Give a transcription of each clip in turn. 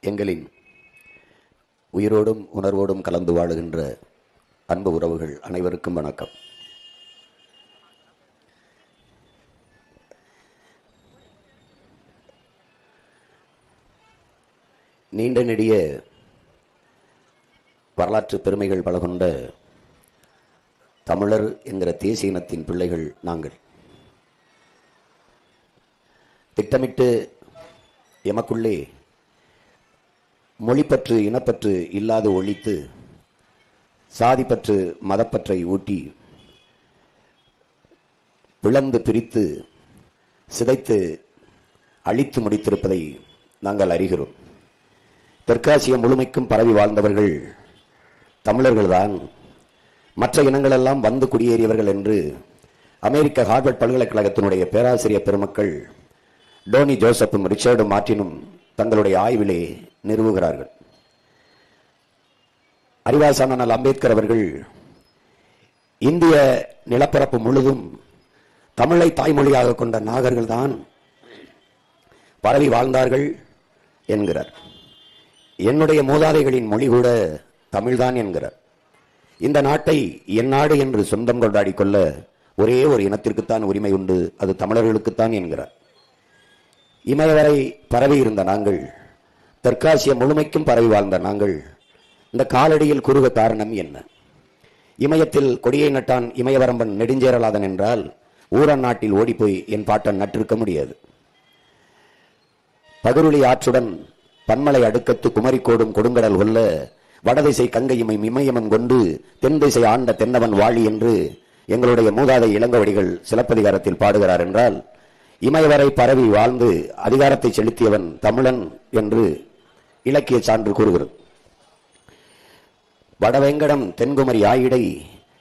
எங்களின் உயிரோடும் உணர்வோடும் கலந்து வாழுகின்ற அன்பு உறவுகள் அனைவருக்கும் வணக்கம். நீண்ட நெடிய வரலாற்று பெருமைகள் பல கொண்ட தமிழர் என்கிற தேசிய இனத்தின் பிள்ளைகள் நாங்கள். திட்டமிட்டு எமக்குள்ளே மொழிப்பற்று இனப்பற்று இல்லாது ஒழித்து சாதிப்பற்று மதப்பற்றை ஊட்டி பிளந்து பிரித்து சிதைத்து அழித்து முடித்திருப்பதை நாங்கள் அறிகிறோம். தெற்காசிய முழுமைக்கும் பரவி வாழ்ந்தவர்கள் தமிழர்கள்தான், மற்ற இனங்களெல்லாம் வந்து குடியேறியவர்கள் என்று அமெரிக்க ஹார்வர்ட் பல்கலைக்கழகத்தினுடைய பேராசிரியர் பெருமக்கள் டோனி ஜோசப்பும் ரிச்சர்டும் மார்ட்டினும் தங்களுடைய ஆய்விலே நிறுவுகிறார்கள். அறிவாசான அம்பேத்கர் அவர்கள் இந்திய நிலப்பரப்பு முழுதும் தமிழை தாய்மொழியாக கொண்ட நாகர்கள் தான் பரவி வாழ்ந்தார்கள் என்கிறார். என்னுடைய மூதாதைகளின் மொழி கூட தமிழ்தான் என்கிறார். இந்த நாட்டை என் நாடு என்று சொந்தம் கொண்டாடி கொள்ள ஒரே ஒரு இனத்திற்குத்தான் உரிமை உண்டு, அது தமிழர்களுக்குத்தான் என்கிறார். இமயவரை பரவி இருந்த நாங்கள், தெற்காசிய முழுமைக்கும் பரவி வாழ்ந்த நாங்கள் இந்த காலடியில் குறுக காரணம் என்ன? இமயத்தில் கொடியை நட்டான் இமயவரம்பன் நெடுஞ்சேரலாதன் என்றால் ஊரன் நாட்டில் ஓடிப்போய் என் பாட்டன் நட்டிருக்க முடியாது. பகுருளி ஆற்றுடன் பன்மலை அடுக்கத்து குமரிக்கோடும் கொடுங்கடல் கொல்ல வடதிசை கங்கையுமை இமயமன் கொண்டு தென் திசை ஆண்ட தென்னவன் வாழி என்று எங்களுடைய மூதாதை இளங்கவடிகள் சிலப்பதிகாரத்தில் பாடுகிறார் என்றால், இமயவரை பரவி வாழ்ந்து அதிகாரத்தை செலுத்தியவன் தமிழன் என்று இலக்கிய சான்று கூறுகிறது. வடவேங்கடம் தென்குமரி ஆயிடை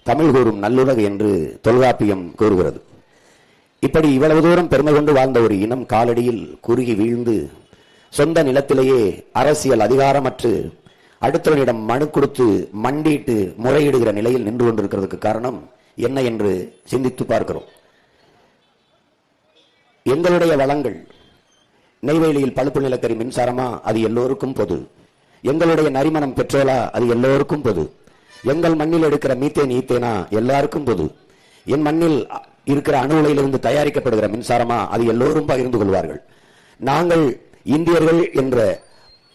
தமிழ் கூறும் நல்லுலகு என்று தொல்காப்பியம் கூறுகிறது. இப்படி இவ்வளவு தூரம் பெருமை கொண்டு வாழ்ந்த ஒரு இனம் காலடியில் குறுகி வீழ்ந்து சொந்த நிலத்திலேயே அரசியல் அதிகாரமற்று அடுத்தவனிடம் மனு கொடுத்து மண்டிட்டு முறையிடுகிற நிலையில் நின்று கொண்டிருக்கிறதுக்கு காரணம் என்ன என்று சிந்தித்து பார்க்கிறோம். எங்களுடைய வளங்கள், நெய்வேலியில் பழுப்பு நிலக்கரி மின்சாரமா, அது எல்லோருக்கும் பொது. எங்களுடைய நரிமணம் பெட்ரோலா, அது எல்லோருக்கும் பொது. எங்கள் மண்ணில் எடுக்கிற மீத்தேன் ஈத்தேனா, எல்லாருக்கும் பொது. என் மண்ணில் இருக்கிற அணு உலையிலிருந்து தயாரிக்கப்படுகிற மின்சாரமா, அது எல்லோரும் பகிர்ந்து கொள்வார்கள். நாங்கள் இந்தியர்கள் என்ற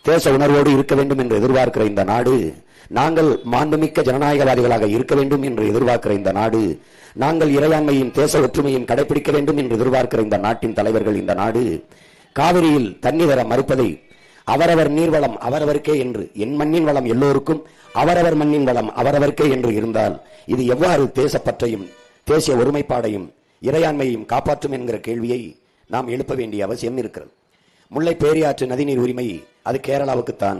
தேச உணர்வோடு இருக்க வேண்டும் என்று எதிர்பார்க்கிற இந்த நாடு, நாங்கள் மாண்புமிக்க ஜனநாயகவாதிகளாக இருக்க வேண்டும் என்று எதிர்பார்க்கிற இந்த நாடு, நாங்கள் இறையாண்மையும் தேச ஒற்றுமையும் கடைபிடிக்க வேண்டும் என்று எதிர்பார்க்கிற இந்த நாட்டின் தலைவர்கள், இந்த நாடு காவிரியில் தண்ணீர் தர மறுப்பதை அவரவர் நீர்வளம் அவரவருக்கே என்று, என் மண்ணின் வளம் எல்லோருக்கும், அவரவர் மண்ணின் வளம் அவரவருக்கே என்று இருந்தால் இது எவ்வாறு தேசப்பற்றையும் தேசிய ஒருமைப்பாடையும் இறையாண்மையையும் காப்பாற்றும் என்கிற கேள்வியை நாம் எழுப்ப வேண்டிய அவசியம் இருக்கிறது. முல்லை பேரியாற்று நதிநீர் உரிமை அது கேரளாவுக்குத்தான்,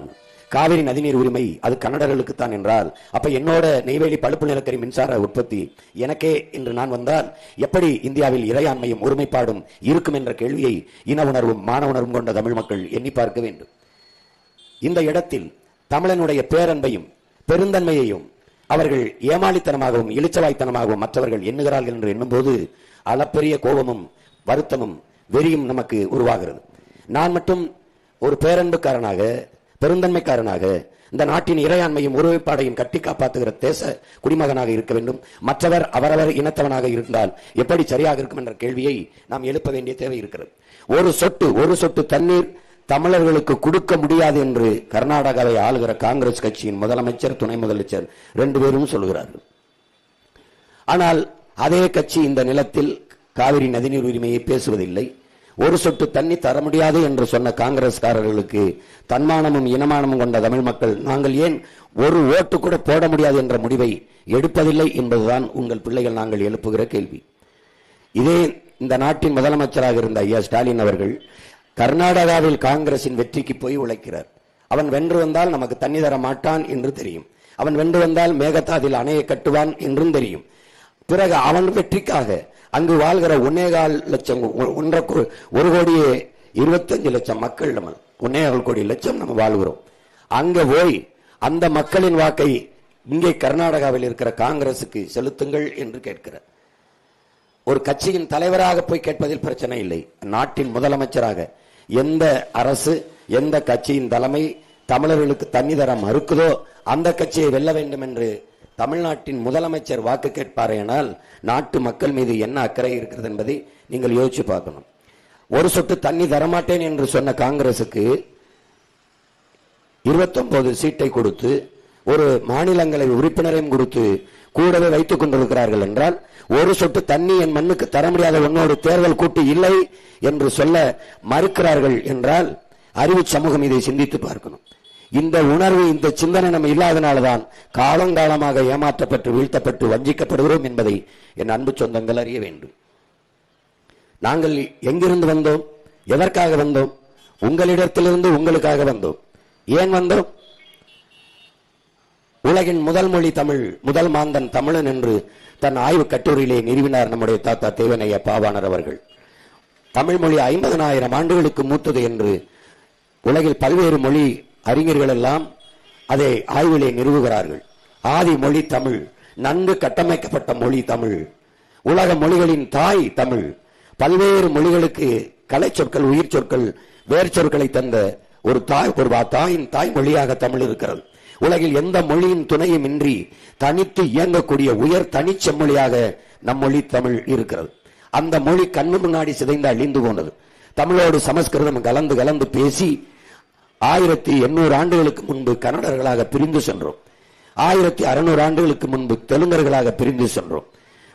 காவிரி நதிநீர் உரிமை அது கன்னடர்களுக்குத்தான் என்றால், அப்ப என்னோட நெய்வேலி பழுப்பு நிலக்கரி மின்சார உற்பத்தி எனக்கே என்று நான் வந்தால் எப்படி இந்தியாவில் இறையாண்மையும் ஒருமைப்பாடும் இருக்கும் என்ற கேள்வியை இன உணர்வும் மான உணர்வும் கொண்ட தமிழ் மக்கள் எண்ணி பார்க்க வேண்டும். இந்த இடத்தில் தமிழனுடைய பேரன்பையும் பெருந்தன்மையையும் அவர்கள் ஏமாளித்தனமாகவும் இளிச்சவாய்த்தனமாகவும் மற்றவர்கள் எண்ணுகிறார்கள் என்று எண்ணும்போது அளப்பெரிய கோபமும் வருத்தமும் வெறியும் நமக்கு உருவாகிறது. நான் மட்டும் ஒரு பேரன்புக்காரனாக பெருந்தன்மைக்காரனாக இந்த நாட்டின் இறையாண்மையும் ஒருமைப்பாடையும் கட்டி காப்பாற்றுகிற தேச குடிமகனாக இருக்க வேண்டும். மற்றவர் அவரவர் இனத்தவனாக இருந்தால் எப்படி சரியாக இருக்கும் என்ற கேள்வியை நாம் எழுப்ப வேண்டிய தேவை இருக்கிறது. ஒரு சொட்டு தண்ணீர் தமிழர்களுக்கு கொடுக்க முடியாது என்று கர்நாடகாவை ஆளுகிற காங்கிரஸ் கட்சியின் முதலமைச்சர், துணை முதலமைச்சர் 2 பேரும் சொல்கிறார்கள். ஆனால் அதே கட்சி இந்த நிலத்தில் காவிரி நதிநீர் உரிமையை பேசுவதில்லை. ஒரு சொட்டு தண்ணி தர முடியாது என்று சொன்ன காங்கிரஸ்காரர்களுக்கு தன்மானமும் இனமானமும் கொண்ட தமிழ் மக்கள் நாங்கள் ஏன் ஒரு ஓட்டு கூட போட முடியாது என்ற முடிவை எடுப்பதில்லை என்பதுதான் உங்கள் பிள்ளைகள் நாங்கள் எழுப்புகிற கேள்வி. இதே இந்த நாட்டின் முதலமைச்சராக இருந்த ஐயா ஸ்டாலின் அவர்கள் கர்நாடகாவில் காங்கிரசின் வெற்றிக்கு போய் உழைக்கிறார். அவன் வென்று வந்தால் நமக்கு தண்ணி தர மாட்டான் என்று தெரியும். அவன் வென்று வந்தால் மேகதாதில் அணையை கட்டுவான் என்றும் தெரியும். பிறகு அவன் வெற்றிக்காக அங்கு வாழ்கிற 1.25 லட்சம் 1,25,00,000 மக்கள், நம்ம 1.25 கோடி லட்சம் நம்ம வாழ்கிறோம். அங்க போய் அந்த மக்களின் வாக்கை இங்கே கர்நாடகாவில் இருக்கிற காங்கிரசுக்கு செலுத்துங்கள் என்று கேட்கிறார். ஒரு கட்சியின் தலைவராக போய் கேட்பதில் பிரச்சனை இல்லை. நாட்டின் முதலமைச்சராக எந்த அரசு எந்த கட்சியின் தலைமை தமிழர்களுக்கு தண்ணி தர மறுக்குதோ அந்த கட்சியை வெல்ல வேண்டும் என்று தமிழ்நாட்டின் முதலமைச்சர் வாக்கு கேட்பாரேனால் நாட்டு மக்கள் மீது என்ன அக்கறை இருக்கிறது என்பதை நீங்கள் யோசிச்சு பார்க்கணும். ஒரு சொட்டு தண்ணி தரமாட்டேன் என்று சொன்ன காங்கிரசுக்கு 29 சீட்டை கொடுத்து ஒரு மாநிலங்களவை உறுப்பினரையும் கொடுத்து கூடவே வைத்துக் கொண்டிருக்கிறார்கள் என்றால், ஒரு சொட்டு தண்ணி என் மண்ணுக்கு தர முடியாத உன்னோடு தேர்தல் கூட்டு இல்லை என்று சொல்ல மறுக்கிறார்கள் என்றால் அறிவு சமூகம் இதை சிந்தித்து பார்க்கணும். இந்த உணர்வு, இந்த சிந்தனை நம்ம இல்லாதனால்தான் காலங்காலமாக ஏமாற்றப்பட்டு வீழ்த்தப்பட்டு வஞ்சிக்கப்படுகிறோம் என்பதை என் அன்பு சொந்தங்கள் அறிய வேண்டும். நாங்கள் எங்கிருந்து வந்தோம்? எதற்காக வந்தோம்? உங்களிடத்திலிருந்து உங்களுக்காக வந்தோம். ஏன் வந்தோம்? உலகின் முதல் மொழி தமிழ், முதல் மாந்தன் தமிழன் என்று தன் ஆய்வு கட்டுரையிலே நிறுவினார் நம்முடைய தாத்தா தேவனைய பாவாணர் அவர்கள். தமிழ் மொழி 50,000 ஆண்டுகளுக்கு மூத்தது என்று உலகில் பல்வேறு மொழி அறிஞர்கள் எல்லாம் அதை ஆய்விலே நிறுவுகிறார்கள். ஆதி மொழி தமிழ், நன்கு கட்டமைக்கப்பட்ட மொழி தமிழ், உலக மொழிகளின் தாய் தமிழ். பல்வேறு மொழிகளுக்கு கலை சொற்கள், உயிர் சொற்கள், வேர் சொற்களை தந்த ஒரு தாயின் தாய்மொழியாக தமிழ் இருக்கிறது. உலகில் எந்த மொழியின் துணையும் இன்றி தனித்து இயங்கக்கூடிய உயர் தனிச்செம்மொழியாக நம் மொழி தமிழ் இருக்கிறது. அந்த மொழி கண்ணு முன்னாடி சிதைந்து அழிந்து போனது. தமிழோடு சமஸ்கிருதம் கலந்து கலந்து பேசி 1800 ஆண்டுகளுக்கு முன்பு கன்னடர்களாக பிரிந்து சென்றோம். 1600 ஆண்டுகளுக்கு முன்பு தெலுங்கர்களாக பிரிந்து சென்றோம்.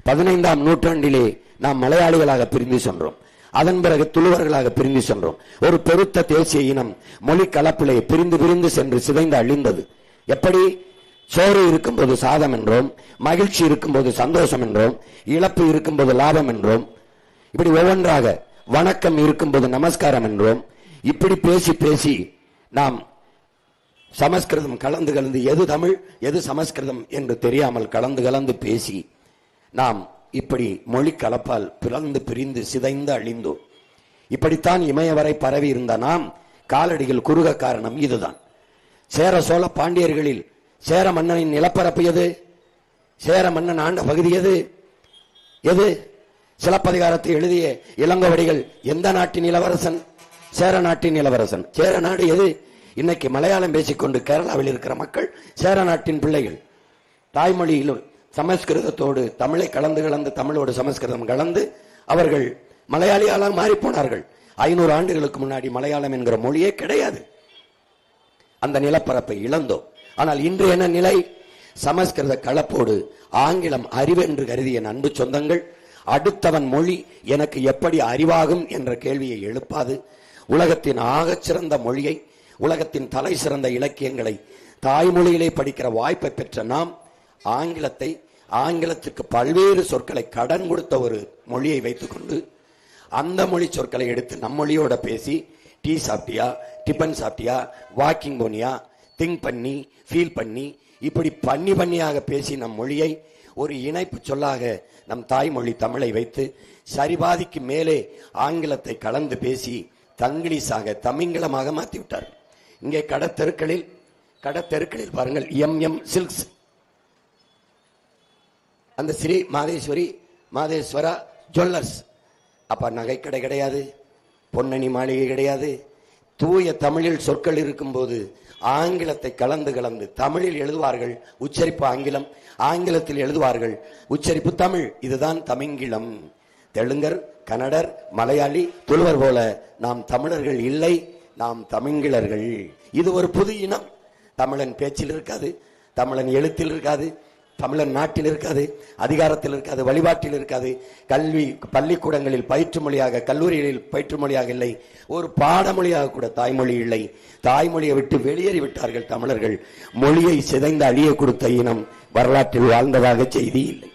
15ஆம் நூற்றாண்டிலே நாம் மலையாளிகளாக பிரிந்து சென்றோம். அதன் பிறகு துளுவர்களாக பிரிந்து சென்றோம். ஒரு பெருத்த தேசிய இனம் மொழி கலப்பிலே பிரிந்து பிரிந்து சென்று சிதைந்து அழிந்தது. எப்படி? சோறு இருக்கும்போது சாதம் என்றோம், மகிழ்ச்சி இருக்கும்போது சந்தோஷம் என்றோம், இழப்பு இருக்கும்போது லாபம் என்றோம், இப்படி ஒவ்வொன்றாக வணக்கம் இருக்கும்போது நமஸ்காரம் என்றோம். இப்படி பேசி பேசி நாம் சமஸ்கிருதம் கலந்து கலந்து எது தமிழ் எது சமஸ்கிருதம் என்று தெரியாமல் கலந்து கலந்து பேசி நாம் இப்படி மொழி கலப்பால் பிளந்து பிரிந்து சிதைந்து அழிந்தோம். இப்படித்தான் இமய வரை பரவி இருந்த நாம் காலடிகள் குறுக காரணம் இதுதான். சேர சோழ பாண்டியர்களில் சேர மன்னனின் நிலப்பரப்பு எது? சேர மன்னன் ஆண்ட பகுதி எது? எது? சிலப்பதிகாரத்தை எழுதிய இளங்கோவடிகள் எந்த நாட்டின் இளவரசன்? சேர நாட்டின் இளவரசன். சேர நாடு எது? இன்னைக்கு மலையாளம் பேசிக்கொண்டு கேரளாவில் இருக்கிற மக்கள் சேர நாட்டின் பிள்ளைகள். தாய்மொழியில் சமஸ்கிருதத்தோடு தமிழை கலந்து கலந்து தமிழோடு சமஸ்கிருதம் கலந்து அவர்கள் மலையாளியால மாறி போனார்கள். 500 ஆண்டுகளுக்கு முன்னாடி மலையாளம் என்கிற மொழியே கிடையாது. அந்த நிலப்பரப்பை இழந்தோம். ஆனால் இன்று என்ன நிலை? சமஸ்கிருத கலப்போடு ஆங்கிலம் அறிவென்று கருதிய அன்பு சொந்தங்கள் அடுத்தவன் மொழி எனக்கு எப்படி அறிவாகும் என்ற கேள்வியை எழுப்பாது உலகத்தின் ஆகச்சிறந்த மொழியை, உலகத்தின் தலை சிறந்த இலக்கியங்களை தாய்மொழியிலே படிக்கிற வாய்ப்பை பெற்ற நாம் ஆங்கிலத்துக்கு பல்வேறு சொற்களை கடன் கொடுத்த ஒரு மொழியை வைத்துக் கொண்டு அந்த மொழி சொற்களை எடுத்து நம் மொழியோட பேசி டீ சாப்பிட்டியா, டிபன் சாப்பிட்டியா, வாக்கிங் போனியா, திங்க் பண்ணி, ஃபீல் பண்ணி, இப்படி பண்ணியாக பேசி நம் மொழியை ஒரு இணைப்பு சொல்லாக நம் தாய்மொழி தமிழை வைத்து சரிபாதிக்கு மேலே ஆங்கிலத்தை கலந்து பேசி தங்கிலீஷாக தமிங்கிலமாக மாற்றி விட்டார். இங்கே கடத்தெருக்களில் பாருங்கள், MM சில்க்ஸ், அந்த ஸ்ரீ மாதேஸ்வரா ஜுவல்லர்ஸ். அப்ப நகைக்கடை கிடையாது, பொன்னணி மாளிகை கிடையாது. தூய தமிழில் சொற்கள் இருக்கும் போது ஆங்கிலத்தை கலந்து கலந்து தமிழில் எழுதுவார்கள், உச்சரிப்பு ஆங்கிலம், ஆங்கிலத்தில் எழுதுவார்கள், உச்சரிப்பு தமிழ். இதுதான் தமிங்கிலம். தெலுங்கர், கன்னடர், மலையாளி, துளுவர் போல நாம் தமிழர்கள் இல்லை, நாம் தமிங்கிலர்கள். இது ஒரு புது இனம். தமிழன் பேச்சில் இருக்காது, தமிழன் எழுத்தில் இருக்காது, தமிழன் நாட்டில் இருக்காது, அதிகாரத்தில் இருக்காது, வழிபாட்டில் இருக்காது, கல்வி பள்ளிக்கூடங்களில் பயிற்று மொழியாக, கல்லூரிகளில் பயிற்று மொழியாக இல்லை, ஒரு பாடமொழியாக கூட தாய்மொழி இல்லை. தாய்மொழியை விட்டு வெளியேறி விட்டார்கள் தமிழர்கள். மொழியை சிதைந்து அழிய கொடுத்த இனம் வரலாற்றில் வாழ்ந்ததாக செய்தி இல்லை.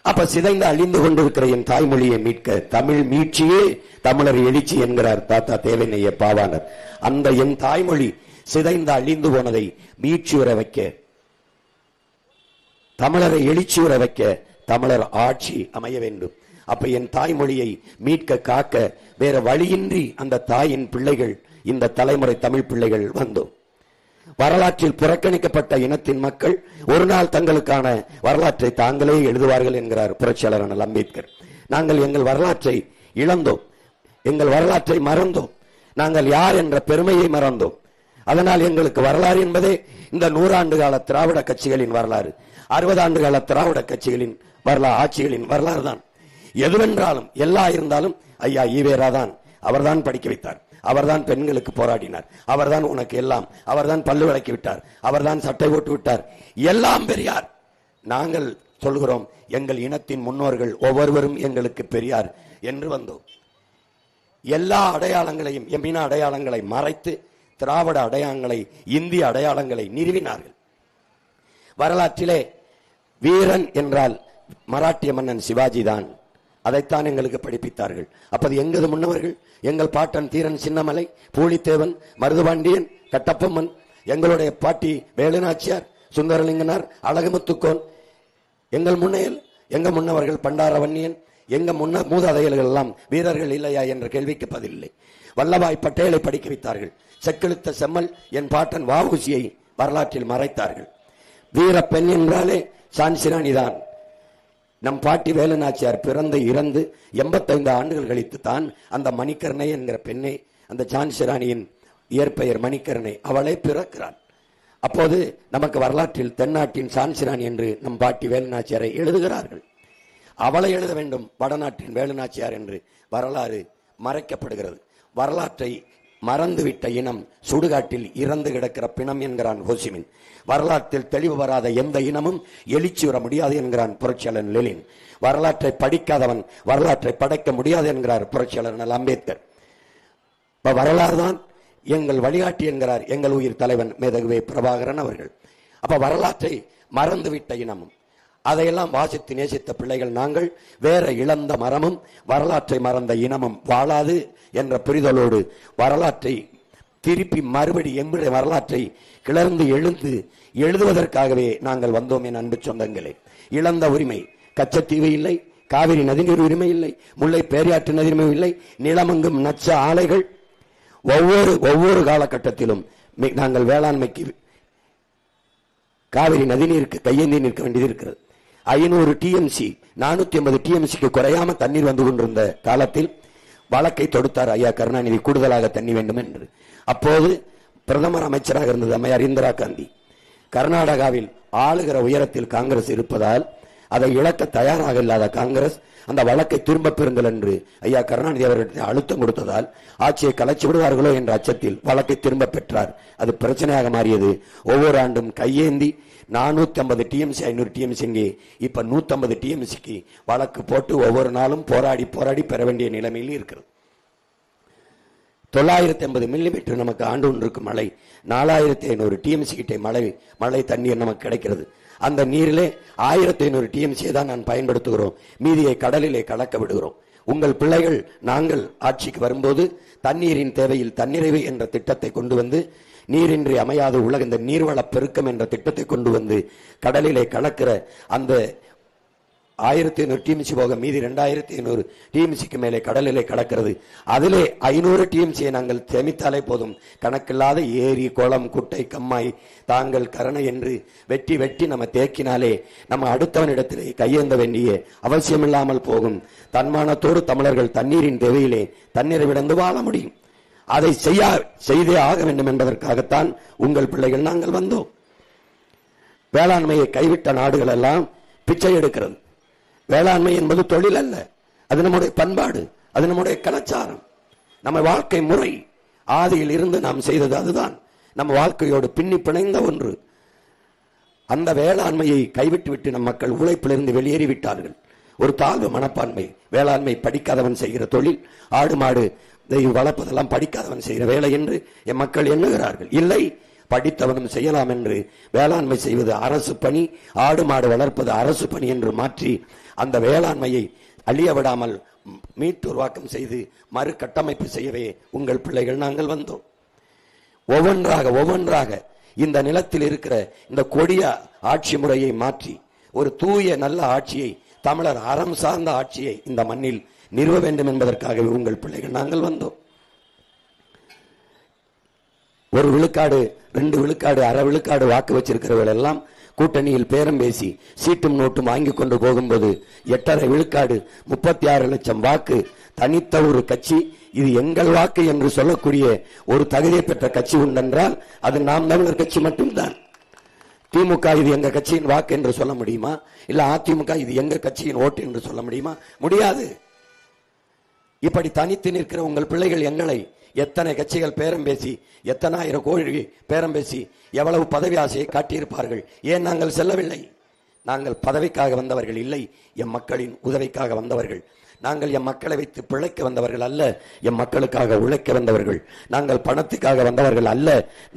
அப்ப சிதைந்து அழிந்து கொண்டிருக்கிற என் தாய்மொழியை மீட்க தமிழ் மீட்சியே தமிழர் எழுச்சி என்கிறார் தாத்தா தேவனைய பாவாணர். அந்த என் தாய்மொழி சிதைந்து அழிந்து போனதை மீட்சியுற வைக்க, தமிழரை எழுச்சியுற வைக்க தமிழர் ஆட்சி அமைய வேண்டும். அப்ப என் தாய்மொழியை மீட்க காக்க வேற வழியின்றி அந்த தாயின் பிள்ளைகள், இந்த தலைமுறை தமிழ் பிள்ளைகள் வந்தோம். வரலாற்றில் புறக்கணிக்கப்பட்ட இனத்தின் மக்கள் ஒரு நாள் தங்களுக்கான வரலாற்றை தாங்களே எழுதுவார்கள் என்கிறார் புரட்சியாளர் அண்ணல் அம்பேத்கர். நாங்கள் எங்கள் வரலாற்றை இழந்தோம், எங்கள் வரலாற்றை மறந்தோம். நாங்கள் யார் என்ற பெருமையை மறந்தோம். அதனால் எங்களுக்கு வரலாறு என்பதே இந்த 100 ஆண்டு கால திராவிட கட்சிகளின் வரலாறு, 60 ஆண்டு கால திராவிட கட்சிகளின் வரலாறு, ஆட்சிகளின் வரலாறு தான். எதுவென்றாலும் எல்லா இருந்தாலும் ஐயா ஈவேரா தான், அவர்தான் படிக்க வைத்தார், அவர்தான் பெண்களுக்கு போராடினார், அவர்தான் உனக்கு எல்லாம், அவர்தான் பல்லு விளக்கி விட்டார், அவர்தான் சட்டை போட்டு விட்டார், எல்லாம் பெரியார். நாங்கள் சொல்கிறோம், எங்கள் இனத்தின் முன்னோர்கள் ஒவ்வொருவரும் எங்களுக்கு பெரியார் என்று வந்தோம். எல்லா அடையாளங்களையும், எம்மின அடையாளங்களை மறைத்து திராவிட அடையாளங்களை, இந்திய அடையாளங்களை நிறுவினார்கள். வரலாற்றிலே வீரன் என்றால் மராட்டிய மன்னன் சிவாஜி தான், அதைத்தான் எங்களுக்கு படிப்பித்தார்கள். அப்போது எங்களது முன்னவர்கள், எங்கள் பாட்டன் தீரன் சின்னமலை, பூலித்தேவன், மருதுபாண்டியன், கட்டப்பொம்மன், எங்களுடைய பாட்டி வேலுநாச்சியார், சுந்தரலிங்கனார், அழகுமுத்துக்கோன், எங்கள் முன்னையில் எங்கள் முன்னவர்கள் பண்டாரவன்னியன், எங்க மூதாதையர்கள் எல்லாம் வீரர்கள் இல்லையா என்ற கேள்விக்கு பதிலில்லை. வல்லபாய் பட்டேலை படிக்க வைத்தார்கள். செக்கெழுத்த செம்மல் என் பாட்டன் வஉசியை வரலாற்றில் மறைத்தார்கள். வீர பெண் என்றாலே சான்சிராணி தான். நம் பாட்டி வேலுநாச்சியார் பிறந்து இறந்து 85 ஆண்டுகள் கழித்து தான் அந்த மணிக்கர்ணை என்கிற பெண்ணை, அந்த சான்சிராணியின் இயற்பெயர் மணிக்கர்ணை, அவளை பிறக்கிறாள். அப்போது நமக்கு வரலாற்றில் தென்னாட்டின் சான்சிராணி என்று நம் பாட்டி வேலுநாச்சியாரை எழுதுகிறார்கள். அவளை எழுத வேண்டும், வடநாட்டின் வேலுநாச்சியார் என்று வரலாறு மறைக்கப்படுகிறது. வரலாற்றை மறந்துவிட்ட இனம் சுடுகாட்டில் இறந்து கிடக்கிற பிணம் என்கிறான் ஹோசிமின். வரலாற்றில் தெளிவு வராத எந்த இனமும் எழுச்சி வர முடியாது என்கிறான் புரட்சியாளர் லெனின். வரலாற்றை படிக்காதவன் வரலாற்றை படைக்க முடியாது என்கிறார் புரட்சியாளர் அம்பேத்கர். வரலாறு தான் எங்கள் வழிகாட்டி என்கிறார் எங்கள் உயிர் தலைவன் மேதகுவே பிரபாகரன் அவர்கள். அப்ப வரலாற்றை மறந்துவிட்ட இனமும், அதையெல்லாம் வாசித்து நேசித்த பிள்ளைகள் நாங்கள். வேற இழந்த மரமும் வரலாற்றை மறந்த இனமும் வாழாது என்ற புரிதலோடு வரலாற்றை திருப்பி மறுபடி எங்களுடைய வரலாற்றை கிளர்ந்து எழுதுவதற்காகவே நாங்கள் வந்தோம். என் அன்பு சொந்தங்களே, இழந்த உரிமை, கச்சத்தீவு இல்லை, காவிரி நதிநீர் உரிமை இல்லை, முல்லை பேரியாற்று நதியுரிமை இல்லை, நிலமங்கும் நச்ச ஆலைகள். ஒவ்வொரு காலகட்டத்திலும் நாங்கள் வேளாண்மைக்கு காவிரி நதிநீருக்கு கையேந்தி நிற்க வேண்டியது இருக்கிறது. 500 டிஎம்சி 450 டிஎம்சிக்கு குறையாம தண்ணீர் வந்து கொண்டிருந்த காலத்தில் வழக்கை தொடுத்தார் ஐயா கருணாநிதி, கூடுதலாக தண்ணி வேண்டும் என்று. அப்போது பிரதமர் அமைச்சராக இருந்தது அம்மையார் இந்திரா காந்தி. கர்நாடகாவில் ஆளுகிற உயரத்தில் காங்கிரஸ் இருப்பதால் அதை இழக்க தயாராக இல்லாத காங்கிரஸ் அந்த வழக்கை திரும்ப பெறுங்கள் என்று ஐயா கருணாநிதி அவர்களுக்கு அழுத்தம் கொடுத்ததால் ஆட்சியை கலைச்சு விடுவார்களோ என்ற அச்சத்தில் வழக்கை திரும்ப பெற்றார். அது பிரச்சனையாக மாறியது. ஒவ்வொரு ஆண்டும் கையேந்தி 450 டிஎம்சி 500 டிஎம்சி இப்ப 150 டிஎம்சிக்கு வழக்கு போட்டு ஒவ்வொரு நாளும் போராடி பெற வேண்டிய நிலைமையில் இருக்கிறது. 980 மில்லிமீட்டர் நமக்கு ஆண்டு ஒன்றுக்கு மழை, 4500 டிஎம்சி கிட்டே மழை தண்ணீர் நமக்கு கிடைக்கிறது. அந்த நீரிலே 1500 டிஎம்சியை தான் நான் பயன்படுத்துகிறோம், மீதியை கடலிலே கலக்க விடுகிறோம். உங்கள் பிள்ளைகள் நாங்கள் ஆட்சிக்கு வரும்போது தண்ணீரின் தேவையில் தன்னிறைவு என்ற திட்டத்தை கொண்டு வந்து, நீரின்றி அமையாத உலக இந்த நீர்வள பெருக்கம் என்ற திட்டத்தை கொண்டு வந்து கடலிலே கலக்கிற அந்த 1500 டிஎம்சி போக மீதி 2500 டிஎம்சிக்கு மேலே கடலிலே கலக்கிறது. அதிலே 500 டிஎம்சியை நாங்கள் சேமித்தாலே போதும். கணக்கில்லாத ஏரி, குளம், குட்டை, கம்மாய், தாங்கள் கரணை என்று வெட்டி நம்ம தேக்கினாலே நம்ம அடுத்தவனிடத்திலே கையேந்த வேண்டிய அவசியமில்லாமல் போகும். தன்மானத்தோடு தமிழர்கள் தண்ணீரின் தேவையிலே தண்ணீரை விடந்து வாழ முடியும். அதை செய்தே ஆக வேண்டும் என்பதற்காகத்தான் உங்கள் பிள்ளைகள் நாங்கள் வந்தோம். வேளாண்மையை கைவிட்ட நாடுகள் எல்லாம் பிச்சை எடுக்கிறது. வேளாண்மை என்பது தொழில் அல்ல, அது நம்முடைய பண்பாடு, அது நம்முடைய கலாச்சாரம், நம்ம வாழ்க்கை முறை. ஆதியில் இருந்து நாம் செய்தது அதுதான், நம்ம வாழ்க்கையோடு பின்னி பிணைந்த ஒன்று. அந்த வேளாண்மையை கைவிட்டு விட்டு நம் மக்கள் உழைப்பிலிருந்து வெளியேறிவிட்டார்கள். ஒரு தாழ்வு மனப்பான்மை. வேளாண்மை படிக்காதவன் செய்கிற தொழில், ஆடு மாடு வளர்ப்பதெல்லாம் படிக்காதவன் செய்கிற வேலை என்று என் மக்கள் எண்ணுகிறார்கள். இல்லை, படித்தவனும் செய்யலாம் என்று வேளாண்மை செய்வது அரசு பணி, ஆடு மாடு வளர்ப்பது அரசு பணி என்று மாற்றி அந்த வேளாண்மையை அழிய விடாமல் மீட்டு உருவாக்கம் செய்து மறு கட்டமைப்பு செய்யவே உங்கள் பிள்ளைகள் நாங்கள் வந்தோம். ஒவ்வொன்றாக இந்த நிலத்தில் இருக்கிற இந்த கொடிய ஆட்சி முறையை மாற்றி ஒரு தூய நல்ல ஆட்சியை, தமிழர் அறம் சார்ந்த ஆட்சியை இந்த மண்ணில் நிறுவ வேண்டும் என்பதற்காகவே உங்கள் பிள்ளைகள் நாங்கள் வந்தோம். 1 விழுக்காடு 2 விழுக்காடு அரை விழுக்காடு வாக்கு வச்சிருக்கிறவர்கள் எல்லாம் கூட்டணியில் பேரம் பேசி சீட்டும் நோட்டும் வாங்கி கொண்டு போகும்போது 8.5 விழுக்காடு 36 லட்சம் வாக்கு தனித்த ஒரு கட்சி, இது எங்கள் வாக்கு என்று சொல்லக்கூடிய ஒரு தகுதியை பெற்ற கட்சி உண்டென்றால் அது நாம் தமிழர் கட்சி மட்டும்தான். திமுக இது எங்க கட்சியின் வாக்கு என்று சொல்ல முடியுமா? இல்ல அதிமுக இது எங்க கட்சியின் ஓட்டு என்று சொல்ல முடியுமா? முடியாது. இப்படி தனித்து நிற்கிற உங்கள் பிள்ளைகள் எங்களை எத்தனை கட்சிகள் பேரம் பேசி, எத்தனை ஆயிரம் கோடி பேரம் பேசி எவ்வளவு பதவி ஆசையை காட்டியிருப்பார்கள். ஏன் நாங்கள் செல்லவில்லை? நாங்கள் பதவிக்காக வந்தவர்கள் இல்லை, எம் மக்களின் உதவிக்காக வந்தவர்கள். நாங்கள் எம் மக்களை வைத்து பிழைக்க வந்தவர்கள் அல்ல, எம் மக்களுக்காக உழைக்க வந்தவர்கள். நாங்கள் பணத்துக்காக வந்தவர்கள் அல்ல,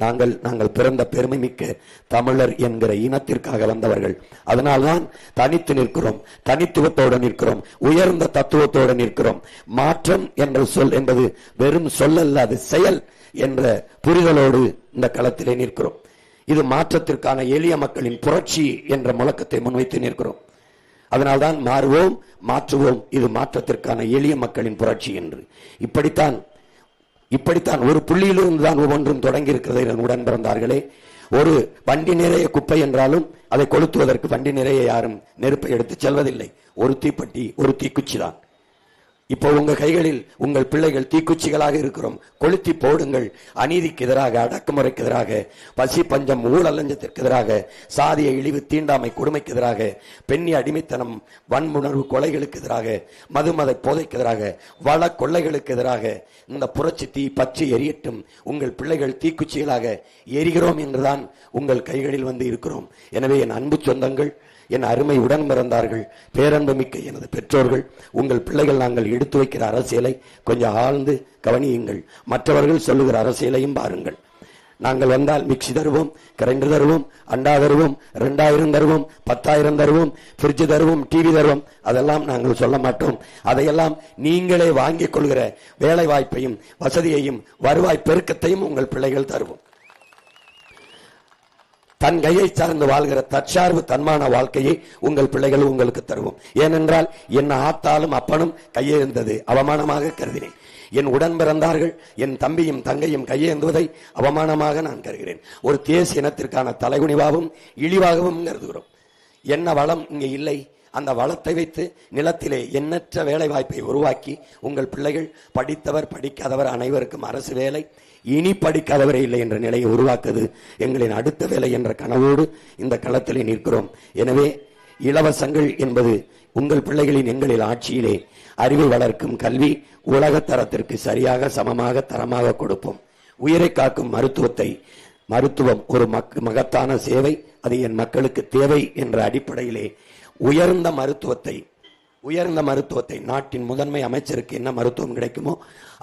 நாங்கள் பிறந்த பெருமை மிக்க தமிழர் என்கிற இனத்திற்காக வந்தவர்கள். அதனால்தான் தனித்து நிற்கிறோம், தனித்துவத்தோடு நிற்கிறோம், உயர்ந்த தத்துவத்தோடு நிற்கிறோம். மாற்றம் என்ற சொல் என்பது வெறும் சொல்லல்ல, அது செயல் என்ற புரிதலோடு இந்த களத்திலே நிற்கிறோம். இது மாற்றத்திற்கான எளிய மக்களின் புரட்சி என்ற முழக்கத்தை முன்வைத்து நிற்கிறோம். அதனால்தான் மாறுவோம், மாற்றுவோம், இது மாற்றத்திற்கான எளிய மக்களின் புரட்சி என்று. இப்படித்தான் ஒரு புள்ளியிலிருந்து தான் ஒவ்வொன்றும் தொடங்கி இருக்கிறது. உடன் பிறந்தார்களே, ஒரு வண்டி நிறைய குப்பை என்றாலும் அதை கொளுத்துவதற்கு வண்டி நிறைய யாரும் நெருப்பை எடுத்து செல்வதில்லை. ஒரு தீப்பெட்டி, ஒரு தீக்குச்சி தான். இப்போ உங்க கைகளில் உங்கள் பிள்ளைகள் தீக்குச்சிகளாக இருக்கிறோம். கொளுத்தி போடுங்கள். அநீதிக்கு எதிராக, அடக்குமுறைக்கு எதிராக, பசி பஞ்சம் ஊழல் லஞ்சத்திற்கு எதிராக, சாதிய இழிவு தீண்டாமை கொடுமைக்கு எதிராக, பெண்ணி அடிமைத்தனம் வன்முணர்வு கொலைகளுக்கு எதிராக, மதுமத போதைக்கு எதிராக, வள கொள்ளைகளுக்கு எதிராக இந்த புரட்சி தீ பற்றி எரியட்டும். உங்கள் பிள்ளைகள் தீக்குச்சிகளாக எரிகிறோம் என்றுதான் உங்கள் கைகளில் வந்து இருக்கிறோம். எனவே என் அன்பு சொந்தங்கள், என் அருமை உடன் பிறந்தார்கள், பேரன்பு மிக்க எனது பெற்றோர்கள், உங்கள் பிள்ளைகள் நாங்கள் எடுத்து வைக்கிற அரசியலை கொஞ்சம் ஆழ்ந்து கவனியுங்கள். மற்றவர்கள் சொல்லுகிற அரசியலையும் பாருங்கள். நாங்கள் வந்தால் மிக்சி தருவோம், கிரைண்டர் தருவோம், அண்டா தருவோம், 2000 தருவோம், 10,000 தருவோம், பிரிட்ஜ் தருவோம், டிவி தருவோம், அதெல்லாம் நாங்கள் சொல்ல மாட்டோம். அதையெல்லாம் நீங்களே வாங்கிக் கொள்கிற வேலை வாய்ப்பையும் வசதியையும் வருவாய் பெருக்கத்தையும் உங்கள் பிள்ளைகள் தருவோம். தன் கையை சார்ந்து வாழ்கிற தற்சார்பு தன்மான வாழ்க்கையை உங்கள் பிள்ளைகள் உங்களுக்கு தருவோம். ஏனென்றால் என் ஆத்தாலும் அப்பனும் கையேந்தது அவமானமாக கருதினேன். என் உடன் பிறந்தார்கள், என் தம்பியும் தங்கையும் கையேந்துவதை அவமானமாக நான் கருகிறேன். ஒரு தேசிய இனத்திற்கான தலைகுனிவாகவும் இழிவாகவும் கருதுகிறோம். என்ன வளம் இங்கே இல்லை, அந்த வளத்தை வைத்து நிலத்திலே எண்ணற்ற வேலை வாய்ப்பை உருவாக்கி உங்கள் பிள்ளைகள் படித்தவர் படிக்காதவர் அனைவருக்கும் அரசு வேலை, இனி படிக்காதவரே இல்லை என்ற நிலையை உருவாக்குது எங்களின் அடுத்த வேலை என்ற கனவோடு இந்த களத்திலே நிற்கிறோம். எனவே இலவசங்கள் என்பது உங்கள் பிள்ளைகளின் எங்களின் ஆட்சியிலே அறிவை வளர்க்கும் கல்வி உலகத்தரத்திற்கு சரியாக சமமாக தரமாக கொடுப்போம். உயிரை காக்கும் மருத்துவம் ஒரு மகத்தான சேவை, அது என் மக்களுக்கு தேவை என்ற அடிப்படையிலே உயர்ந்த மருத்துவத்தை நாட்டின் முதன்மை அமைச்சருக்கு என்ன மருத்துவம் கிடைக்குமோ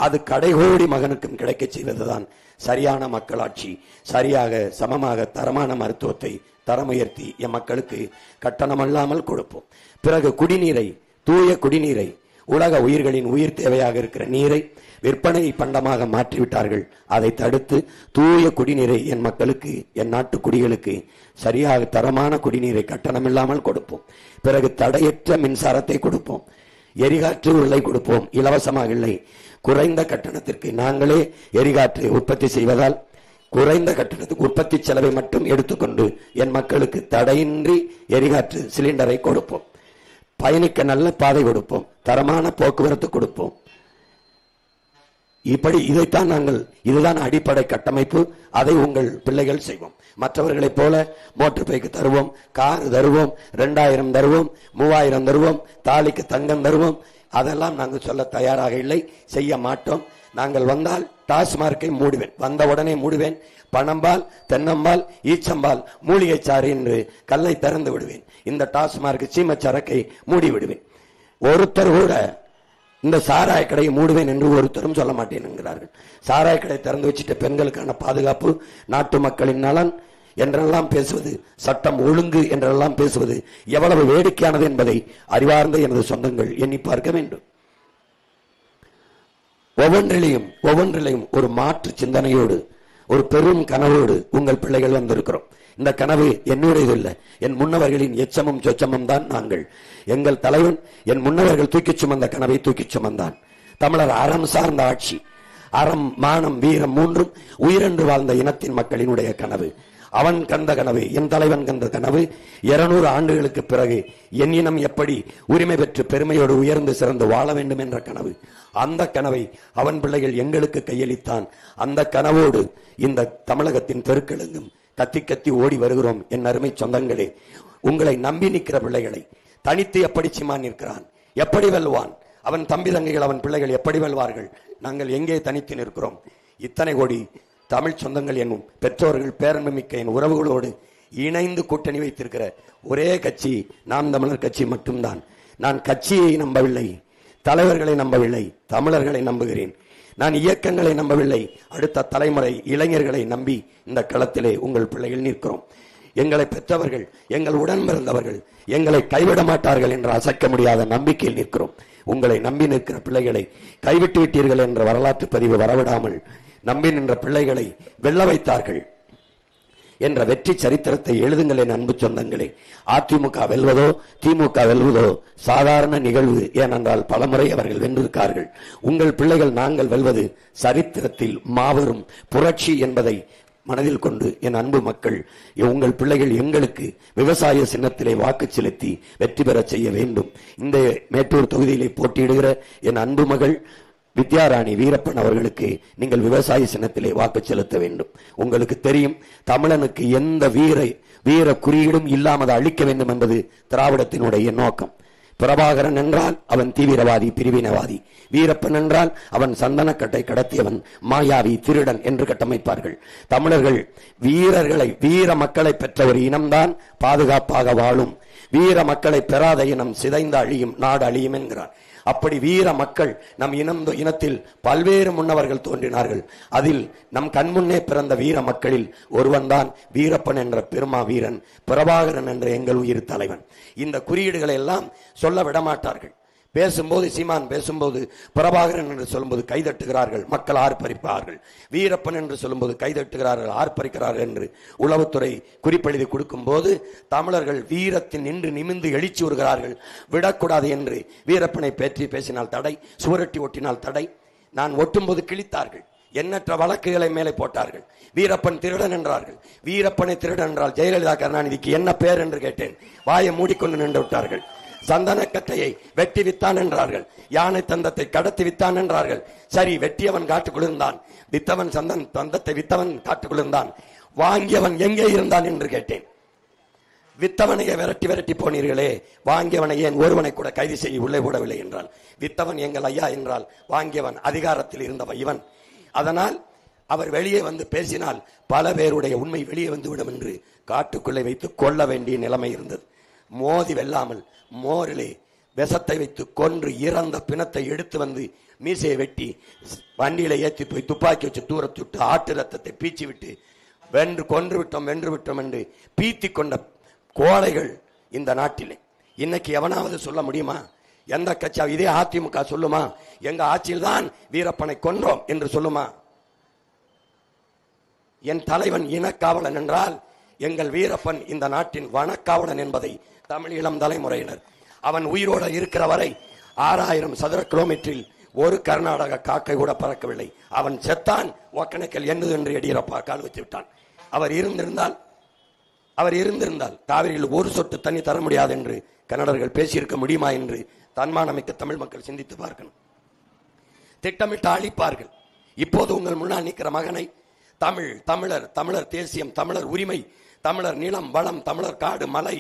அது கடைகோடி மகனுக்கும் கிடைக்க செய்வதுதான் சரியான மக்களாட்சி. சரியாக சமமாக தரமான மருத்துவத்தை தரம் உயர்த்தி என் மக்களுக்கு கட்டணமல்லாமல் கொடுப்போம். பிறகு குடிநீரை, தூய குடிநீரை, உலக உயிர்களின் உயிர் தேவையாக இருக்கிற நீரை விற்பனை பண்டமாக மாற்றிவிட்டார்கள். அதை தடுத்து தூய குடிநீரை என் மக்களுக்கு, என் நாட்டு குடிகளுக்கு சரியாக தரமான குடிநீரை கட்டணமில்லாமல் கொடுப்போம். பிறகு தடையற்ற மின்சாரத்தை கொடுப்போம். எரிகாற்று உருளை கொடுப்போம், இலவசமாக இல்லை, குறைந்த கட்டணத்திற்கு. நாங்களே எரிகாற்று உற்பத்தி செய்வதால் குறைந்த கட்டணத்துக்கு உற்பத்தி செலவை மட்டும் எடுத்துக்கொண்டு என் மக்களுக்கு தடையின்றி எரிகாற்று சிலிண்டரை கொடுப்போம். பயணிக்க நல்ல பாதை கொடுப்போம், தரமான போக்குவரத்து கொடுப்போம். இப்படி இதுதான் அடிப்படை கட்டமைப்பு. அதை உங்கள் பிள்ளைகள் செய்வோம். மற்றவர்களைப் போல மோட்டர் பைக்கு தருவோம், கார் தருவோம், 2000 தருவோம், 3000 தருவோம், தாலிக்கு தங்கம் தருவோம், அதெல்லாம் நாங்கள் சொல்ல தயாராக இல்லை, செய்ய மாட்டோம். நாங்கள் வந்தால் டாஸ்மார்க்கை மூடுவேன், வந்த உடனே மூடுவேன். பணம்பால், தென்னம்பால், ஈச்சம்பால், மூலிகை சாறு என்று கல்லை திறந்து விடுவேன். இந்த டாஸ்மார்க் சீமச்சரக்கை மூடி விடுவேன். ஒருத்தர் கூட இந்த சாராய கடையை மூடுவேன் என்று ஒருத்தரும் சொல்ல மாட்டேன் என்கிறார்கள். சாராய கடை திறந்து வச்சுட்டு பெண்களுக்கான பாதுகாப்பு, நாட்டு மக்களின் நலன் என்றெல்லாம் பேசுவது, சட்டம் ஒழுங்கு என்றெல்லாம் பேசுவது எவ்வளவு வேடிக்கையானது என்பதை அறிவார்ந்த எனது சொந்தங்கள் எண்ணி பார்க்க வேண்டும். ஒவ்வொன்றிலையும் ஒரு மாற்று சிந்தனையோடு, ஒரு பெரும் கனவோடு உங்கள் பிள்ளைகள் வந்திருக்கிறோம். இந்த கனவு என்னுடையது இல்லை, என் முன்னவர்களின் எச்சமும் சொச்சமும் தான் நாங்கள். எங்கள் தலைவன் என் முன்னவர்கள் தூக்கிச் சுமந்த கனவை தூக்கிச் சுமந்தான். தமிழர் அறம் சார்ந்த ஆட்சி, அறம், மானம், வீரம் மூன்றும் உயிரென்று வாழ்ந்த இனத்தின் மக்களினுடைய கனவு. அவன் கண்ட கனவு, என் தலைவன் கண்ட கனவு 200 ஆண்டுகளுக்கு பிறகு என் இனம் எப்படி உரிமை பெற்று பெருமையோடு உயர்ந்து சிறந்து வாழ வேண்டும் என்ற கனவு. அந்த கனவை அவன் பிள்ளைகள் எங்களுக்கு கையளித்தான். அந்த கனவோடு இந்த தமிழகத்தின் தெருக்களெங்கும் கத்தி கத்தி ஓடி வருகிறோம். என் அருமை சொந்தங்களே, உங்களை நம்பி நிற்கிற பிள்ளைகளை தனித்து எப்படி சீமான் நிற்கிறான், எப்படி வெல்வான், அவன் தம்பி தங்கைகள் அவன் பிள்ளைகள் எப்படி வெல்வார்கள், நாங்கள் எங்கே தனித்து நிற்கிறோம். இத்தனை கோடி தமிழ் சொந்தங்கள் என்னும் பெற்றோர்கள் பேரன்பு மிக்க என் உறவுகளோடு இணைந்து கூட்டணி வைத்திருக்கிற ஒரே கட்சி நாம் தமிழர் கட்சி மட்டும்தான். நான் கட்சியை நம்பவில்லை, தலைவர்களை நம்பவில்லை, தமிழர்களை நம்புகிறேன். நான் இயக்கங்களை நம்பவில்லை, அடுத்த தலைமுறை இளைஞர்களை நம்பி இந்த களத்திலே உங்கள் பிள்ளைகள் நிற்கிறோம். எங்களை பெற்றவர்கள், எங்கள் உடன் பிறந்தவர்கள் எங்களை கைவிட மாட்டார்கள் என்ற அசைக்க முடியாத நம்பிக்கையில் நிற்கிறோம். உங்களை நம்பி நிற்கிற பிள்ளைகளை கைவிட்டு விட்டீர்கள் என்ற வரலாற்று பதிவு வரவிடாமல் நம்பி நின்ற பிள்ளைகளை வெல்ல வைத்தார்கள் என்ற வெற்றி சரித்திரத்தை எழுதுங்கள் என் அன்பு சொந்தங்களே. அதிமுக வெல்வதோ திமுக வெல்வதோ சாதாரண நிகழ்வு. ஏனென்றால் பலமுறை அவர்கள் வென்றிருக்கார்கள். உங்கள் பிள்ளைகள் நாங்கள் வெல்வது சரித்திரத்தில் மாபெரும் புரட்சி என்பதை மனதில் கொண்டு என் அன்பு மக்கள், உங்கள் பிள்ளைகள் எங்களுக்கு விவசாய சின்னத்திலே வாக்கு செலுத்தி வெற்றி பெற செய்ய வேண்டும். இந்த மேட்டூர் தொகுதியிலே போட்டியிடுகிற என் அன்பு மகள் வித்யாராணி வீரப்பன் அவர்களுக்கு நீங்கள் விவசாய சின்னத்திலே வாக்கு செலுத்த வேண்டும். உங்களுக்கு தெரியும், தமிழனுக்கு எந்த வீர குறியீடும் இல்லாமல் அழிக்க வேண்டும் என்பது திராவிடத்தினுடைய நோக்கம். பிரபாகரன் என்றால் அவன் தீவிரவாதி, பிரிவினவாதி. வீரப்பன் என்றால் அவன் சந்தனக்கட்டை கடத்தியவன், மாயாவி, திருடன் என்று கட்டமைப்பார்கள். தமிழர்கள் வீர மக்களை பெற்ற ஒரு இனம்தான் பாதுகாப்பாக வாழும். வீர மக்களை பெறாத இனம் சிதைந்த அழியும், நாடு அழியும் என்கிறார். அப்படி வீர மக்கள் நம் இனத்தில் பல்வேறு முன்னவர்கள் தோன்றினார்கள். அதில் நம் கண்முன்னே பிறந்த வீர மக்களில் ஒருவன்தான் வீரப்பன் என்ற பெருமா வீரன், பிரபாகரன் என்ற எங்கள் உயிர் தலைவன். இந்த குறியீடுகளை எல்லாம் சொல்ல விடமாட்டார்கள். பேசும்போது சீமான் பேசும்போது பிரபாகரன் என்று சொல்லும்போது கைதட்டுகிறார்கள், மக்கள் ஆர்ப்பரிப்பார்கள். வீரப்பன் என்று சொல்லும்போது கைதட்டுகிறார்கள், ஆர்ப்பரிக்கிறார்கள் என்று உளவுத்துறை குறிப்பெழுதி கொடுக்கும் போது தமிழர்கள் வீரத்தின் நின்று நிமிந்து எழுச்சி வருகிறார்கள். விடக்கூடாது என்று வீரப்பனை பற்றி பேசினால் தடை, சுவரட்டி ஒட்டினால் தடை. நான் ஒட்டும்போது கிழித்தார்கள், எண்ணற்ற வழக்குகளை மேலே போட்டார்கள். வீரப்பன் திருடன் என்றார்கள். வீரப்பனை திருடன் என்றால் ஜெயலலிதா கருணாநிதிக்கு என்ன பேர் என்று கேட்டேன். வாயை மூடிக்கொண்டு நின்று விட்டார்கள். சந்தனக்கட்டையை வெட்டி வித்தான் என்றார்கள், யானை தந்தத்தை கடத்தி வித்தான் என்றார்கள். சரி, வெட்டியவன் காட்டுக்குள்ளான், வித்தவன் தந்தத்தை வித்தவன் காட்டுக்குள்ளான், வாங்கியவன் எங்கே இருந்தான் என்று கேட்டேன். வித்தவனையை விரட்டி போனீர்களே, வாங்கியவனை ஏன் ஒருவனை கூட கைது செய்ய உள்ளே போடவில்லை என்றால், வித்தவன் எங்கள் ஐயா என்றால் வாங்கியவன் அதிகாரத்தில் இருந்தவன் இவன். அதனால் அவர் வெளியே வந்து பேசினால் பல பேருடைய உண்மை வெளியே வந்துவிடும் என்று காட்டுக்குள்ளே வைத்து கொள்ள வேண்டிய நிலைமை இருந்தது. மோதி வெல்லாமல் மோரிலே விஷத்தை வைத்து கொன்று இறந்த பிணத்தை எடுத்து வந்து மீசையை வெட்டி வண்டியில ஏற்றி போய் துப்பாக்கி வச்சு தூரத்து விட்டு ஆட்டு ரத்தத்தை பீச்சி விட்டு கொன்று விட்டோம் என்று பீத்தி கொண்ட கோழைகள் இந்த நாட்டிலே இன்னைக்கு எவனாவது சொல்ல முடியுமா? எந்த கட்சியா? இதே அதிமுக சொல்லுமா எங்க ஆட்சியில் தான் வீரப்பனை கொன்றோம் என்று சொல்லுமா? என் தலைவன் இனக்காவலன் என்றால் எங்கள் வீரப்பன் இந்த நாட்டின் வனக்காவலன் என்பதை தமிழ் இளம் தலைமுறையினர், அவன் உயிரோடு இருக்கிற வரை 6000 சதுர கிலோமீட்டரில் ஒரு கர்நாடக காக்கை கூட பறக்கவில்லை. அவன் செத்தான், ஒக்கணைக்கல் என்னது என்று எடியூரப்பா கால் வச்சு விட்டான். அவர் இருந்திருந்தால் காவிரியில் ஒரு சொட்டு தண்ணி தர முடியாது என்று கன்னடர்கள் பேசியிருக்க முடியுமா என்று தன்மானமிக்க தமிழ் மக்கள் சிந்தித்து பார்க்கணும். திட்டமிட்டு அழிப்பார்கள். இப்போது உங்கள் முன்னால் நிற்கிற மகனை தமிழர் தேசியம், தமிழர் உரிமை, தமிழர் நிலம் வளம், தமிழர் காடு மலை,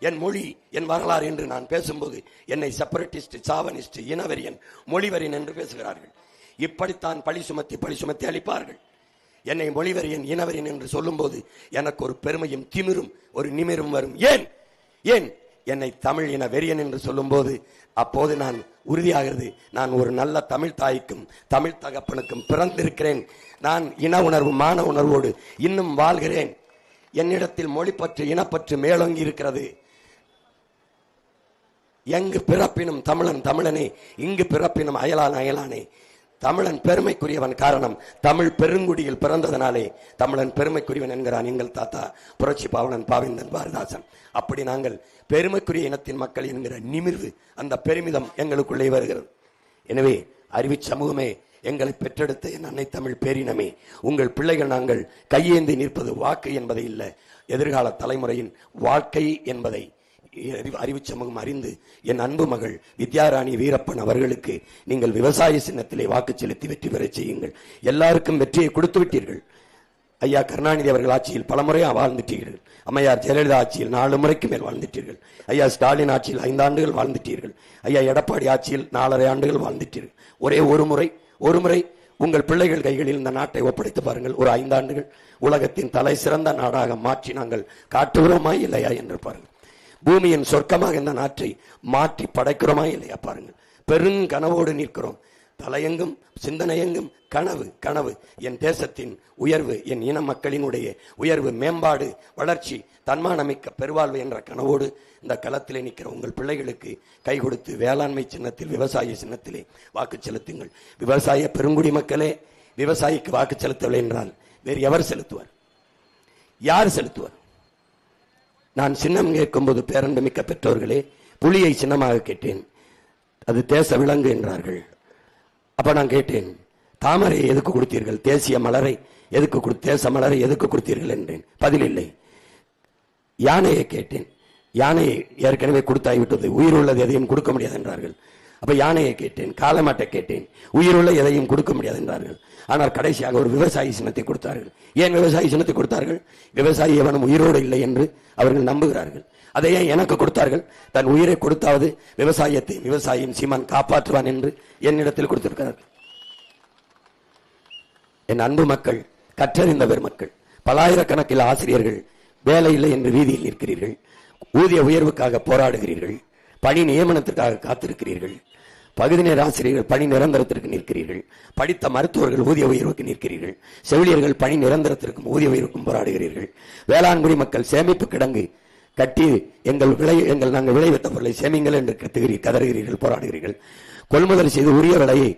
என் மொழி, என் வரலாறு என்று நான் பேசும்போது என்னை செப்பரேட்டிஸ்ட், சாவனிஸ்ட், இனவெறியன், மொழிவரியன் என்று பேசுகிறார்கள். இப்படித்தான் பழி சுமத்தி அளிப்பார்கள். என்னை மொழிவரியன், இனவெறியன் என்று சொல்லும் போது எனக்கு ஒரு பெருமையும் திமிரும் ஒரு நிமிரும் வரும். ஏன் என்னை தமிழ் இன வெறியன் என்று சொல்லும் போது அப்போது நான் உறுதியாகிறது, நான் ஒரு நல்ல தமிழ் தாய்க்கும் தமிழ் தகப்பனுக்கும் பிறந்திருக்கிறேன். நான் இன உணர்வு, மான உணர்வோடு இன்னும் வாழ்கிறேன். என்னிடத்தில் மொழிப்பற்று, இனப்பற்று மேலோங்கி இருக்கிறது. எங்கு பிறப்பினும் தமிழன் தமிழனே, இங்கு பிறப்பினும் அயலானே. தமிழன் பெருமைக்குரியவன். காரணம், தமிழ் பெருங்குடியில் பிறந்ததனாலே தமிழன் பெருமைக்குரியவன் என்கிறான் எங்கள் தாத்தா புரட்சி பாவலன் பாவேந்தன் பாரதிதாசன். அப்படி நாங்கள் பெருமைக்குரிய இனத்தின் மக்கள் என்கிற நிமிர்வு, அந்த பெருமிதம் எங்களுக்குள்ளே வருகிறது. எனவே அறிவு சமூகமே, எங்களை பெற்றெடுத்த என் அன்னை தமிழ் பேரினமே, உங்கள் பிள்ளைகள் நாங்கள் கையேந்தி நிற்பது வாக்கு என்பதை இல்லை, எதிர்கால தலைமுறையின் வாழ்க்கை என்பதை அறிவு சமூகம் அறிந்து என் அன்பு மகள் வித்யாராணி வீரப்பன் அவர்களுக்கு நீங்கள் விவசாய சின்னத்திலே வாக்கு செலுத்தி வெற்றி பெற செய்யுங்கள். எல்லாருக்கும் வெற்றியை கொடுத்து விட்டீர்கள். ஐயா கருணாநிதி அவர்கள் ஆட்சியில் பல முறை வாழ்ந்துட்டீர்கள். அம்மையார் ஜெயலலிதா ஆட்சியில் 4 முறைக்கு மேல் வாழ்ந்துட்டீர்கள். ஐயா ஸ்டாலின் ஆட்சியில் 5 ஆண்டுகள் வாழ்ந்துட்டீர்கள். ஐயா எடப்பாடி ஆட்சியில் 4.5 ஆண்டுகள் வாழ்ந்துட்டீர்கள். ஒரே ஒரு முறை உங்கள் பிள்ளைகள் கைகளில் இந்த நாட்டை ஒப்படைத்து பாருங்கள். ஒரு 5 ஆண்டுகள் உலகத்தின் தலை சிறந்த நாடாக மாற்றி நாங்கள் காட்டுகிறோமா இல்லையா என்று பாருங்கள். பூமியின் சொர்க்கமாக இந்த நாட்டை மாற்றி படைக்கிறோமா இல்லையா பாருங்கள். பெருங்கனவோடு நிற்கிறோம். தலையெங்கும் சிந்தனையெங்கும் கனவு. என் தேசத்தின் உயர்வு, என் இன மக்களினுடைய உயர்வு, மேம்பாடு, வளர்ச்சி, தன்மானமிக்க பெருவாழ்வு என்ற கனவோடு இந்த களத்திலே நிற்கிற உங்கள் பிள்ளைகளுக்கு கை கொடுத்து வேளாண்மை சின்னத்தில், விவசாய சின்னத்திலே வாக்கு செலுத்துங்கள். விவசாய பெருங்குடி மக்களே, விவசாயிக்கு வாக்கு செலுத்தவில்லை என்றால் வேறு எவர் செலுத்துவார்? யார் செலுத்துவார்? நான் சின்னம் கேட்கும் போது பேரன்புமிக்க பெற்றோர்களே, புலியை சின்னமாக கேட்டேன். அது தேச விலங்கு என்றார்கள். அப்ப நான் கேட்டேன், தாமரையை எதுக்கு கொடுத்தீர்கள்? தேசிய மலரை எதுக்கு தேச மலரை எதுக்கு கொடுத்தீர்கள் என்றேன். பதில் இல்லை. யானையை கேட்டேன். யானையை ஏற்கனவே கொடுத்தாய்விட்டது, உயிர் உள்ளது எதையும் கொடுக்க முடியாது என்றார்கள். அப்ப யானையை கேட்டேன். காலமாட்டை கேட்டேன். உயிருள்ள எதையும் கொடுக்க முடியாது என்றார்கள். ஆனால் கடைசியாக ஒரு விவசாயி சின்னத்தை கொடுத்தார்கள். ஏன் விவசாயி சின்னத்தை கொடுத்தார்கள்? விவசாயி எவனும் உயிரோடு இல்லை என்று அவர்கள் நம்புகிறார்கள். அதை ஏன் எனக்கு கொடுத்தார்கள்? தன் உயிரை கொடுத்தாவது விவசாயியின் சீமான் காப்பாற்றுவான் என்று என்னிடத்தில் கொடுத்திருக்கிறார்கள். என் அன்பு மக்கள், கற்றறிந்த பெருமக்கள், பல்லாயிரக்கணக்கில் ஆசிரியர்கள் வேலை இல்லை என்று வீதியில் நிற்கிறீர்கள். ஊதிய உயர்வுக்காக போராடுகிறீர்கள். பணி நியமனத்திற்காக காத்திருக்கிறீர்கள். பகுதி நேர ஆசிரியர்கள் பணி நிரந்தரத்திற்கு நிற்கிறீர்கள். படித்த மருத்துவர்கள் ஊதிய உயர்வுக்கு நிற்கிறீர்கள். செவிலியர்கள் பணி நிரந்தரத்திற்கும் ஊதிய உயர்வுக்கும் போராடுகிறீர்கள். வேளாண்குடி மக்கள் சேமிப்பு கிடங்கு கட்டி நாங்கள் விளைவித்த பொருளை சேமிங்கள் என்று கதறுகிறீர்கள், போராடுகிறீர்கள். கொள்முதல் செய்து உரிய விலையை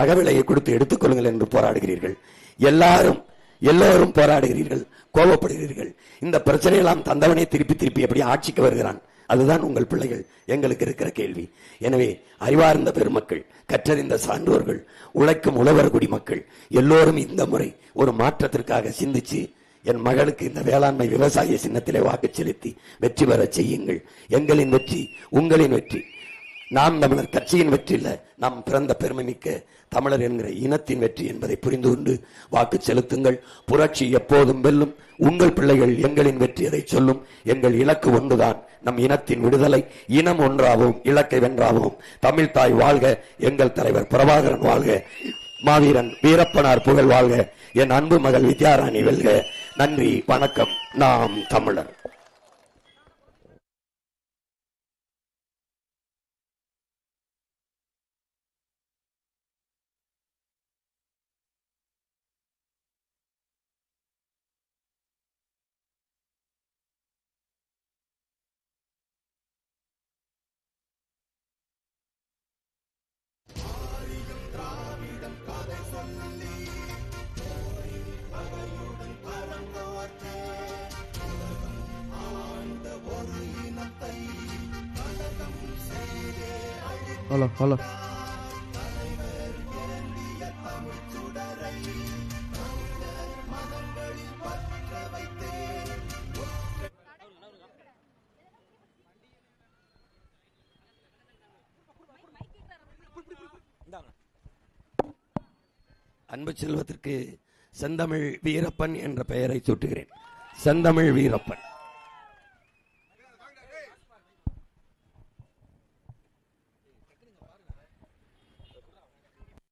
அகவிலையை கொடுத்து எடுத்துக் கொள்ளுங்கள் என்று போராடுகிறீர்கள். எல்லாரும் போராடுகிறீர்கள், கோபப்படுகிறீர்கள். இந்த பிரச்சனையெல்லாம் தந்தவனே திருப்பி எப்படி ஆட்சிக்கு வருகிறான்? அதுதான் உங்கள் பிள்ளைகள் எங்களுக்கு இருக்கிற கேள்வி. எனவே அறிவார்ந்த பெருமக்கள், கற்றறிந்த சான்றோர்கள், உழைக்கும் உழவர் குடிமக்கள் எல்லோரும் இந்த முறை ஒரு மாற்றத்திற்காக சிந்திச்சு என் மகளுக்கு இந்த வேளாண்மை விவசாய சின்னத்திலே வாக்கு செலுத்தி வெற்றி பெற செய்யுங்கள். எங்களின் வெற்றி உங்களின் வெற்றி. நாம் தமிழர் கட்சியின் வெற்றி இல்ல, நாம் பிறந்த பெருமை மிக்க தமிழர் என்கிற இனத்தின் வெற்றி என்பதை புரிந்து கொண்டு வாக்கு செலுத்துங்கள். புரட்சி எப்போதும் வெல்லும். உங்கள் பிள்ளைகள் எங்களின் வெற்றி அதை சொல்லும். எங்கள் இலக்கு ஒன்றுதான், நம் இனத்தின் விடுதலை. இனம் ஒன்றாவோம், இலக்கை வென்றாவோம். தமிழ் தாய் வாழ்க, எங்கள் தலைவர் பிரபாகரன் வாழ்க, மாவீரன் வீரப்பனார் புகழ் வாழ்க, என் அன்பு மகள் வித்யாராணி வெல்க. நன்றி, வணக்கம். நாம் தமிழர். ஹலோ அன்பு செல்வத்திற்கு செந்தமிழ் வீரப்பன் என்ற பெயரை சூட்டுகிறேன். செந்தமிழ் வீரப்பன்.